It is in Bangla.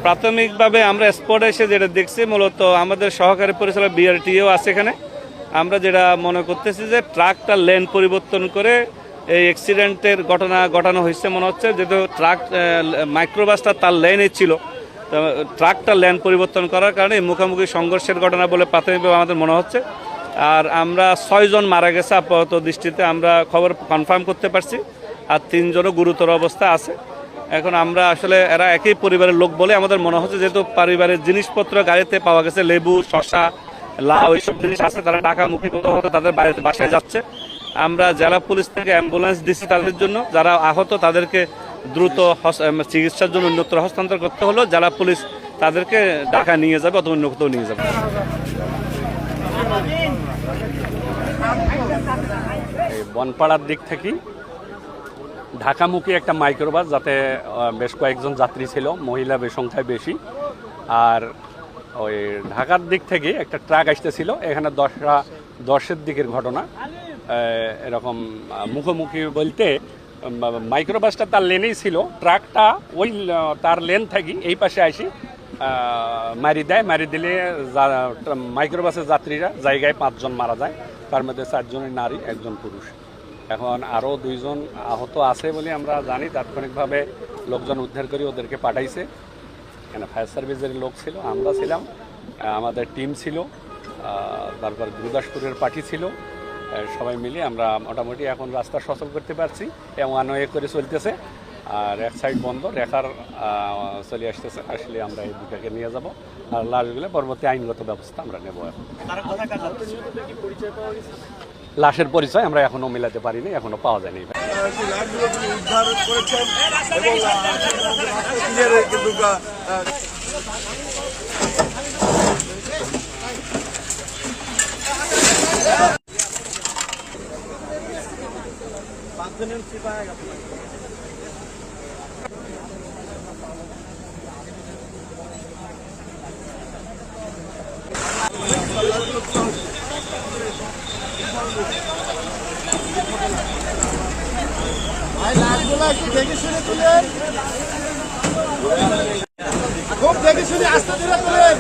প্রাথমিকভাবে আমরা স্পটে এসে যেটা দেখছি, মূলত আমাদের সহকারী পরিচালক বিআরটিও আছে এখানে। আমরা যেটা মনে করতেছি যে ট্রাকটা লেন পরিবর্তন করে এই অ্যাক্সিডেন্টের ঘটনা ঘটানো হয়েছে মনে হচ্ছে, যেহেতু ট্রাক মাইক্রোবাসটা তার লেনে ছিল, তো ট্রাকটা লেন পরিবর্তন করার কারণে মুখোমুখি সংঘর্ষের ঘটনা বলে প্রাথমিকভাবে আমাদের মনে হচ্ছে। আর আমরা 6 জন মারা গেছে আপাতত দৃষ্টিতে আমরা খবর কনফার্ম করতে পারছি, আর 3 জনও গুরুতর অবস্থা আছে। এখন আমরা আসলে এরা একই পরিবারের লোক বলে আমাদের মনে হচ্ছে, যেহেতু পরিবারের জিনিসপত্র গাড়িতে পাওয়া গেছে, লেবু, শসা, লাউ এইসব জিনিস আছে, তারা ঢাকামুখী হতে তাদের বাসায় যাচ্ছে। আমরা জেলা পুলিশ থেকে অ্যাম্বুলেন্স দিচ্ছি তাদের জন্য, যারা আহত তাদেরকে দ্রুত চিকিৎসার জন্য অন্যত্র হস্তান্তর করতে হলো। জেলা পুলিশ তাদেরকে ঢাকা নিয়ে যাবে অথবা অন্য কোথাও নিয়ে যাবে। বনপাড়ার দিক থেকে ঢাকামুখী একটা মাইক্রোবাস, যাতে বেশ কয়েকজন যাত্রী ছিল, মহিলা সংখ্যায় বেশি। আর ওই ঢাকার দিক থেকে একটা ট্রাক আসতেছিল, এখানে 10টার দিকের ঘটনা। এরকম মুখোমুখি বলতে মাইক্রোবাসটা তার লেনেই ছিল, ট্রাকটা ওই তার লেন থেকে এই পাশে আসি মারি দিলে মাইক্রোবাসের যাত্রীরা জায়গায় 5 জন মারা যায়, তার মধ্যে 4 জনের নারী, 1 জন পুরুষ। এখন আরও 2 জন আহত আছে বলে আমরা জানি। তাৎক্ষণিকভাবে লোকজন উদ্ধার করে ওদেরকে পাঠাইছে। এখানে ফায়ার সার্ভিসের লোক ছিল, আমরা ছিলাম, আমাদের টিম ছিল, তারপর গুরুদাসপুরের পার্টি ছিল, সবাই মিলে আমরা মোটামুটি এখন রাস্তা সচল করতে পারছি এবং আনয়ে করে চলতেছে। আর এক সাইড বন্ধ, রেখার চলে আসতেছে, আসলে আমরা এই দিকে নিয়ে যাব। আর লাশগুলো পরবর্তী আইনগত ব্যবস্থা আমরা নেব। লাশের পরিচয় আমরা এখনো মেলাতে পারিনি, এখনো পাওয়া যায়নি। দেখে শুনে তুলেন, খুব দেখে শুনে আস্তে ধীরে তুলেন।